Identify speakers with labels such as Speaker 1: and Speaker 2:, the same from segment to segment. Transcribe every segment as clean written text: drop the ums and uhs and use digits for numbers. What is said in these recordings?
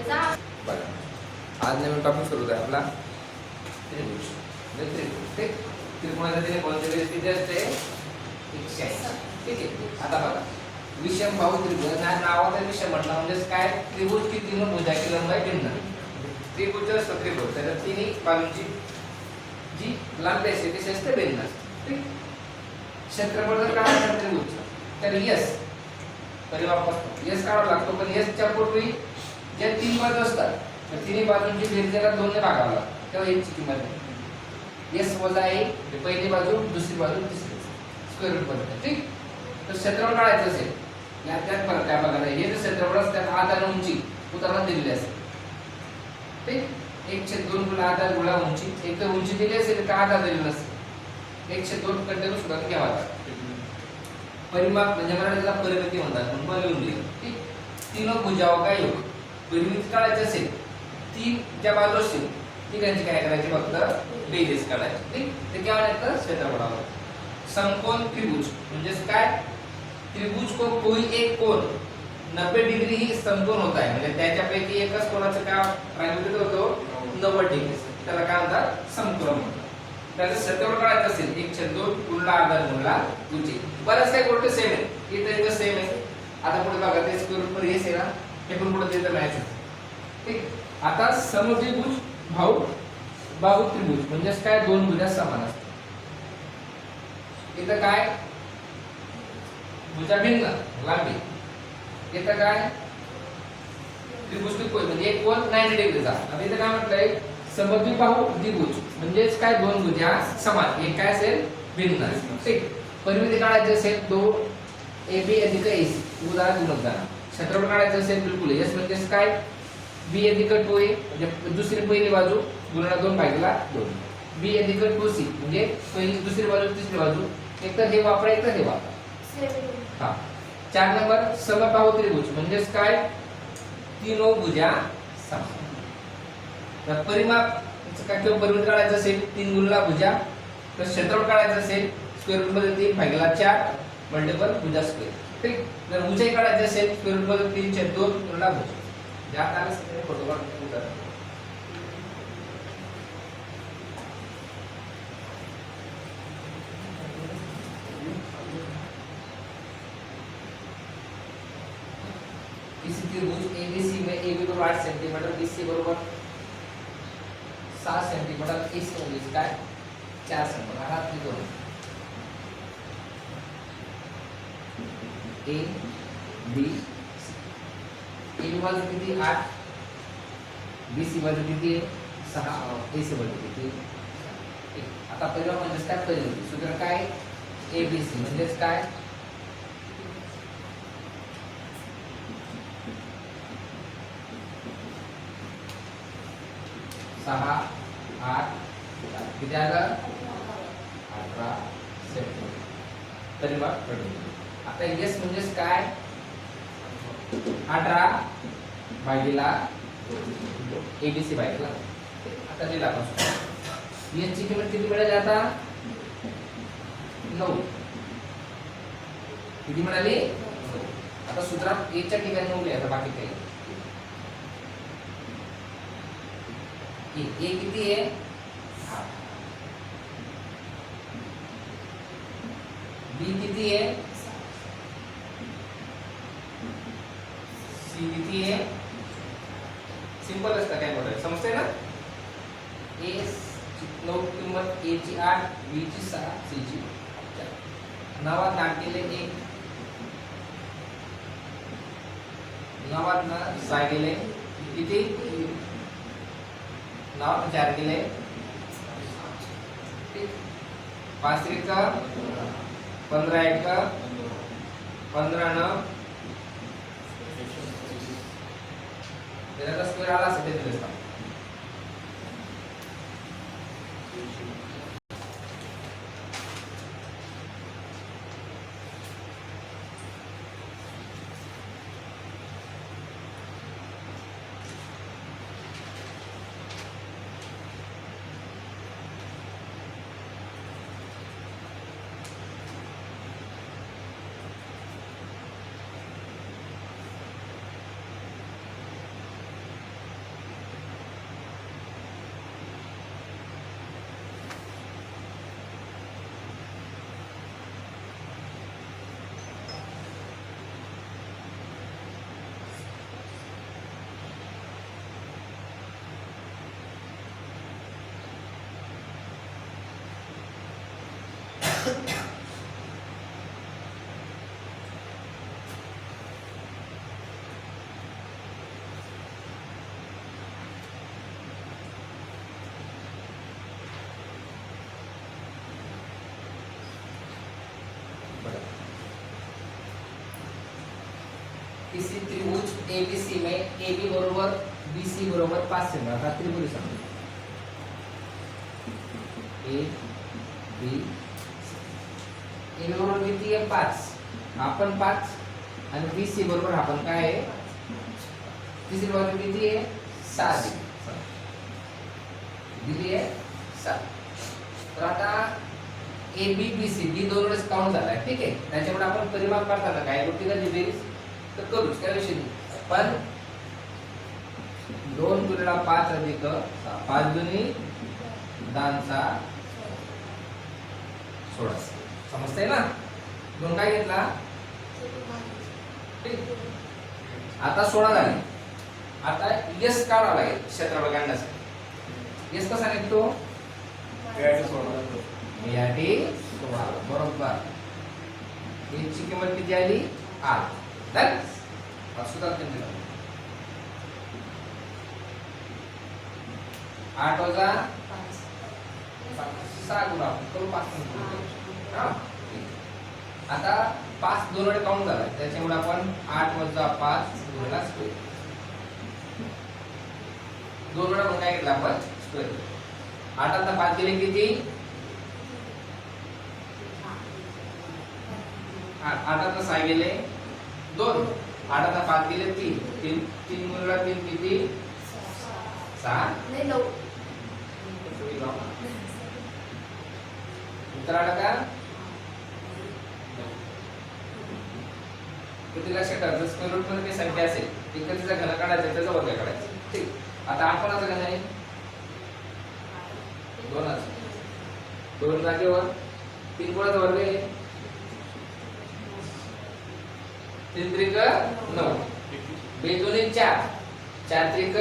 Speaker 1: बघा, आज नवीन टॉपिक सुरू आहे आपला त्रिभुज. त्रिकोणाचा कोणते किती असते 180. ठीक आहे. आता बघा, विषम बाहू त्रिभुज नावाचा विषय म्हटला म्हणजे काय, त्रिभुज की तीन भुजाची लंबाई भिन्न. त्रिभुज असतो त्रिभुज, त्याच्या तिन्ही बाजूंची जी लांबी असते ती असते भिन्न. ठीक. क्षेत्रफळ जर काढायचं त्रिभुज तर यस परिमाप असतो, यस काढावा लागतो. पण यसच्या पूर्वी जे तीन बाजू असतात तर तिन्ही बाजूंची बेरीज जरा 2 ने भागावा लागतो, तेव्हा याची किंमत आहे यस वजा 1. पहिली बाजू, दुसरी बाजू, तिसरी स्क्वेअर रूट पद्धत. ठीक. तर क्षेत्रफळ काढायचं असेल, यात फरक काय बघा, हे जे क्षेत्रफळ असतात आधार उंची उदाहरणात दिलेली असते. ठीक. 1/2 गुणा आधार गुणा उंची. एक तर उंची दिली असेल तर आधार दिलेला असते, 1/2 कंटिन्यू सुद्धा घ्यावा. परिमाप म्हणजे मराठीला परिमिती म्हणतात, म्हणून लिहून दिलं. ठीक. तीन भुजाओं का योग. परिमिती काढायची असेल, तीन ज्या बाजू असतील तिघांची काय करायची, फक्त बेरीज काढायची. ठीक. ते काय म्हणतात, क्षेत्रफळावर. समकोण त्रिभुज म्हणजे काय, त्रिभुज को कोई एक कोण 90 डिग्री ही समकोण होता है, म्हणजे त्याच्यापैकी एकच कोणाचं का प्रायमिती होतो 90 डिग्री, त्याला काय म्हणतात, समकोण म्हणतात. त्याचं क्षेत्रफळ काढायचं असेल 1/2 गुणला आधार गुणला उंची. बऱ्याच काही गोष्टी सेम आहे, इथं सेम आहे. आता पुढे बघा, ते स्क्वेअर रूट हेच आहे ना, हे पण पुढे देतं मॅच. ठीक. आता समद्विभुज बाहू त्रिभुज म्हणजे काय, दोन भुजा समान असतात. इथं काय, भुजा भिन्न लांबी. इथं काय, त्रिभुज कोन म्हणजे एक कोन 90 डिग्रीचा. आता इथं काय म्हटलंय, समद्विबाहू द्विभुज म्हणजेच काय, दोन भुजा समान, एक काय असेल भिन्न. ठीक. परिमिती काढायची असेल 2 AB अधिक AC उदाहरण गुणोत्तर. क्षेत्रफळ काढायचं असेल बिलकुल यस म्हणजे काय, B अधिक 2A म्हणजे दुसरी पहिली बाजू गुणिले 2 भागिले 2. B अधिक 2C म्हणजे पहिली दुसरी बाजू तिसरी बाजू. एक तर हे वापरा, एक तर हे वापरा. हा. 4 नंबर समबाहू त्रिभुज म्हणजेच काय, तीनो भुजा समान. तर परिमाप काय, किंवा परिमिती काढायचं असेल 3 गुणला भुजा, तर क्षेत्रफळ काढायचं असेल स्क्वेअर रूट मध्ये 3 भागिले 4 मल्टिपल भुजा स्क्वेअर. ठीक. जर उंचाई काढायची असेल स्क्वेअर रूट मध्ये 3/2 गुणला भुजा. ज्या आले सगळे फोटो काढून करा. इसी त्रिभुज ABC में AB बराबर 8 सेंटीमीटर, BC बराबर 7 सेंटीमीटर, AC म्हणजे काय 4 सेंटीमीटर. हा त्रिकोण A B AB बाजू किती 8, BC बाजू किती 6, AC बाजू किती. आता पहिला म्हणजे काय, परिमिती सूत्र काय, ABC म्हणजेच काय, सहा 8 किती आलं 18 सेंटीमीटर. परिमाप परिमिती. आता यस म्हणजेच काय, 18 भागिला ABC भागिला. आता दिला आपण यस ची किंमत किती मिळाली, आता 9. किती मिळाली, आता सूत्रात A च्या ठिकाणी 9 लिहायचं, बाकी काही. A किती आहे 8, B किती आहे, C किती आहे. सिंपल असतं, काय बोलायचं समजतंय ना. A 9 किंमत, A ची 8, B ची 6, C ची 4. नावात 8 गेले 1, नावात 6 गेले किती, नावात 4 गेले. ठीक. 5 1 15 1 15 9 त्याचा स्क्वेअर आला असेल ते दिसतात. किसी त्रिभुज एबीसी में AB बरोबर BC बरोबर 5 सेंटीमीटर हा त्रिभुज समजा ए बी AB बरोबर किती आहे 5 आपण 5 आणि BC बरोबर आपण काय आहे तिसरी बाजू किती आहे 6 दिली आहे 7. तर आता ABBC B दोन वेळेस काउंट झालाय ठीक आहे. त्याच्यामुळे आपण परिमाप करताना काय गोष्टीला बेरीज तर करूच काय विषय नाही. पण 2 गुणिले 5 अधिक 5 दुनी 10 16 समजतंय ना. दोन काय घेतला ठीक. आता 16 झाले. आता S काढावा लागेल क्षेत्रफळ काढण्यासाठी. S कसा निघतो याटी 16 बरोबर. याची किंमत किती आली 8. डन. सुद्धा केलं 8 वजा 6 गुणा करू 5 हा. आता 5 दोन वेळा काउंट झाला त्याच्यामुळे आपण 8 वजा 5 गुणिले स्क्वेअर दोन वेळा काय केलं आपण स्क्वेअर. 8 आता 5 केले किती 8 आता 6 गेले 2 8 आता 5 गेले 3 3 गुणिले 3 किती 6
Speaker 2: नाही 9
Speaker 1: उत्तर आलं का किती लक्षात ठेवायचं स्क्वेअर रूट मध्ये काही संख्या असेल तिचा घन काढायचा त्याचा वर्ग काढायचा ठीक. आता 8 कोणाचा घन आहे 2 2 जागेवर 3 कोणाचा वर्ग आहे 3 त्रिक 9 2 दुनी 4 4 त्रिक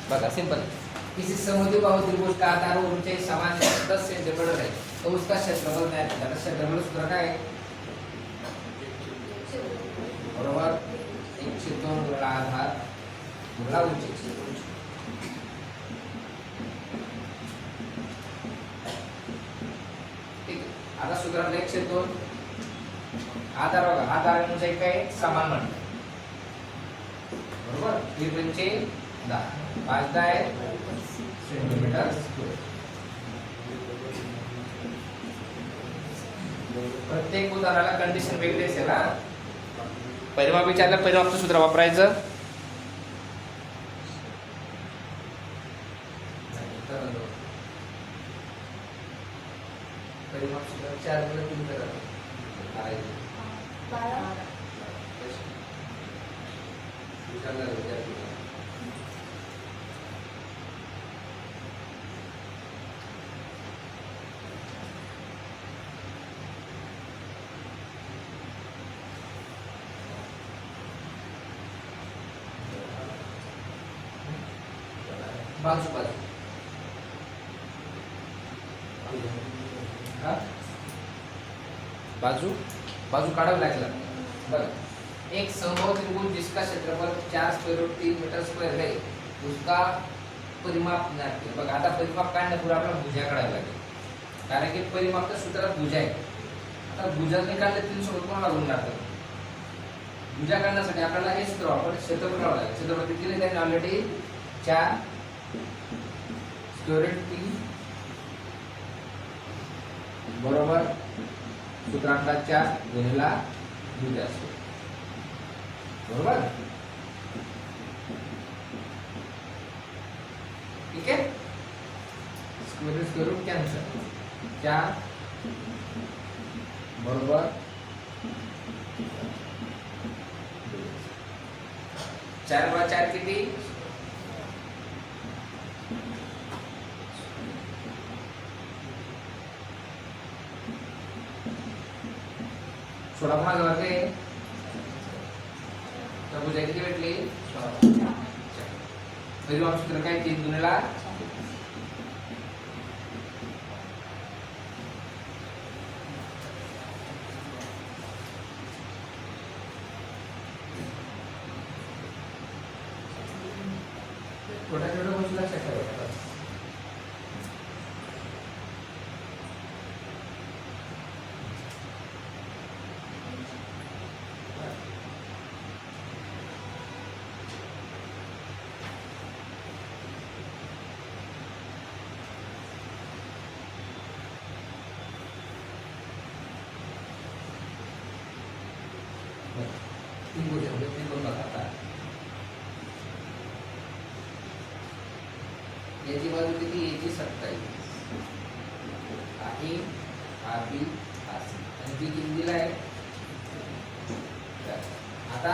Speaker 1: बघा सिंपल. किसी समद्विबाहु त्रिभुज का आधार और ऊंचाई समान है 10 सेंटीमीटर है तो उसका क्षेत्रफल क्या है. त्याला क्षेत्रफळ सूत्र काय आहे बरोबर 1/2 गुणिले आधार गुणिले उंची. ठीक. आता सूत्रात 1/2 आधार बघा आधार आणि उंचाई काय समान म्हणतात बरोबर. 1/5 10 5 आहे सेंटीमीटर स्क्वेअर. प्रत्येक उदाहरणाला कंडिशन वेगळी असेल हा. परिमाप विचारलं परिमापचं सूत्र वापरायचं. परिमाप सूत्र 4 गुणिले 3 करा
Speaker 2: 12
Speaker 1: विचारलं विचार बाजू बाजू हा बाजू बाजू काढावी लागला बघा. एक समबाहु त्रिभुज जिसका क्षेत्रफल 4 स्क्वायर रूट 3 मीटर स्क्वायर है उसका परिमाप ज्ञात करें. बघा आता परिमाप काढण्यापूर्वी आपल्याला भुजा काढावी लागेल कारण की परिमापच्या सूत्रात भुजा आहे. आता भुजा निकालले 3 सोबत कोणाला गुणणार भुजा करण्यासाठी आपल्याला हे सूत्र वापर क्षेत्रफळ काढावं लागेल. क्षेत्रफळ किती दिले त्यांनी ऑलरेडी 4 स्क्वेअर रूट 3 बरोबर सूत्रांका 4 गुणिला भुजा असतो बरोबर. ठीक आहे. स्क्वेअर रूट कॅन्सल 4 बरोबर 4 × 4 किती 16 पुन्हा जाते तर भुजा किती भेटली 16. परिमाण सूत्र काय 3 गुणिला छोट्या छोट्या गोष्टी लक्षात ठेवायच्या. तीन गोष्टी म्हणजे तीन दोन आता याची बाजू किती याची 27 आहे हा बी हा सी आणि बी किती दिला आहे. आता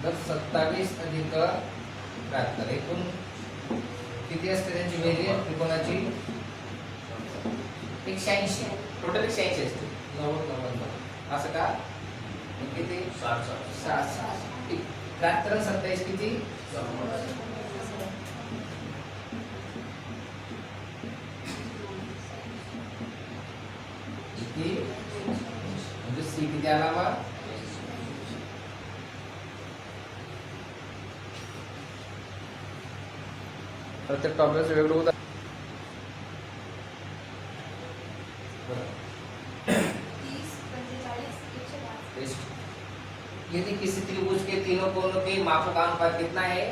Speaker 1: जर 27 अधिक 73 एकूण किती असते त्यांची बेरीज त्रिकोणाची 180 टोटल 180 असते 90 असं का किती 60 73 आणि 27 किती म्हणजे सी किती आला मग प्रत्येक टॉपिकचं वेगळं होतं. यदि किसी त्रिभुज के तीनों कोणों के मापों का अनुपात कितना है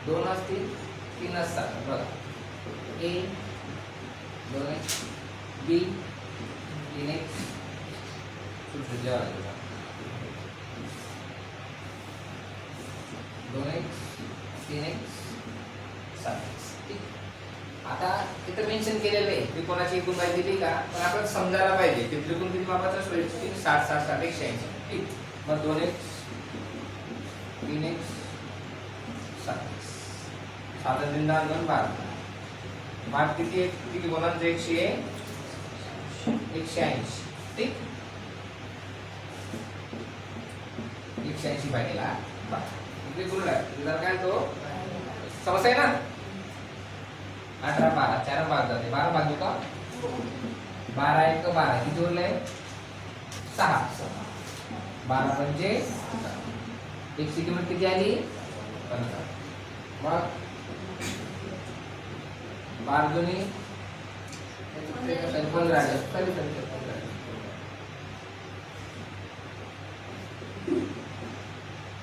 Speaker 1: 2 असतील 3 असतात बघा ए 2x बी 3x सूत्र द्यावं 2x 3x 7x. आता इथं मेन्शन केलेलं आहे त्रिकोणाची एकूण बाजू दिली का पण आपण समजायला पाहिजे ते त्रिकोण किती मापाचा असतो 60 60 60 180. ठीक मग 2x 3x 7x 7 3 12 माप किती आहे किती कोणाचं 180. ठीक 180 पाहिजेला इथे गुणला जर काय तो समस्या आहे ना 18 12 4 5 जाते 12 बाजू का 12 1 12 किती उरले 6 12 म्हणजे 1 ची किंमत किती आली 15. मग 12 दुनी 15 आले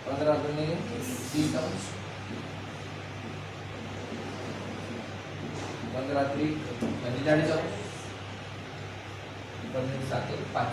Speaker 1: 15 दुनी 30 अंश 15 3 म्हणजे 40 अंश 15 7 5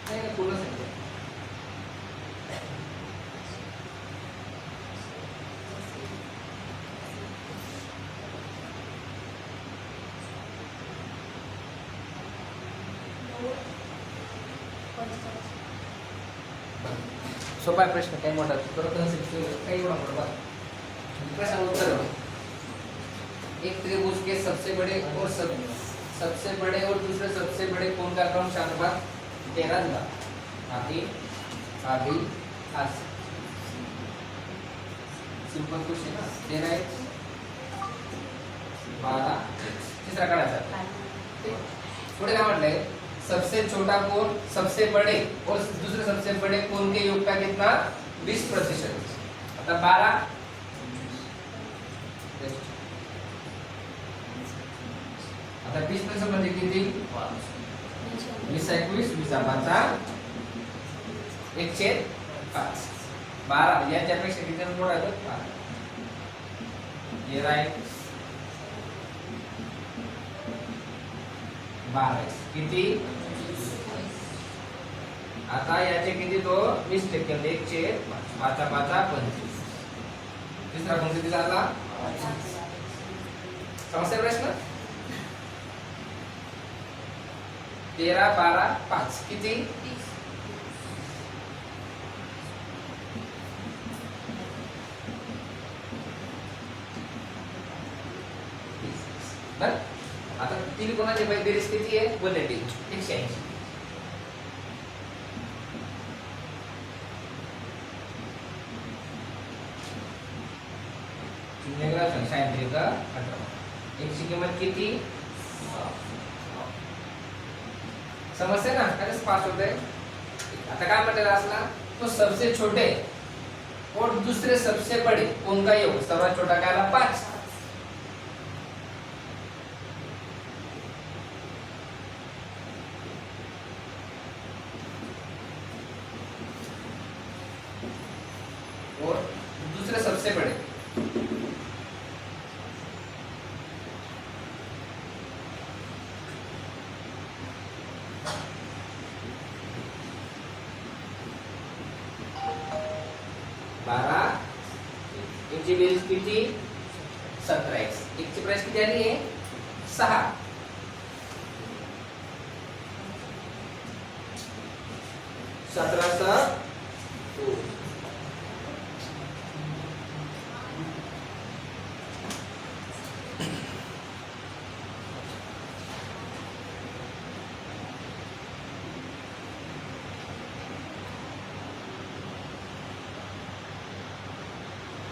Speaker 1: नाही पूर्ण सांगते. सोपा आहे प्रश्न, काही मोठा काही एवढा मोठा प्रश्न उत्तर एक त्रिभुज के सबसे बड़े और सबसे बड़े और दूसरे सबसे बड़े कोण का क्रमशः 13 दिला. आधी आज सिंपल क्वेश्चन ना. 13 आहे 12 तिसरा काढायचा. पुढे काय म्हटलंय, सबसे छोटा कोण सबसे बड़े और दूसरे सबसे बड़े कोण के योग का कितना 20%. आता 12 आता 20% म्हणजे किती 20 21 20 5 1/5 12 याच्यापेक्षा किती मोठा आहे 12. हे राईट 12 किती. आता याचे किती तो 20% म्हणजे 1/5 5 25. तिसरा कोण किती झाला समस्या प्रश्न 13 12 5 किती 30. आता तीन कोणाची बेरीज किती आहे 180 180. संख्या 18 एक ची किंमत किती समस्या ना काय पास होते. आता काय म्हटलेलं असला तो सबसे छोटे और दूसरे सबसे बड़े कोण का योग सर्वात छोटा काय आला 5. और दूसरे सबसे बड़े ची बेरीज किती 17x. एक ची प्राइस किती आली आहे 6. 17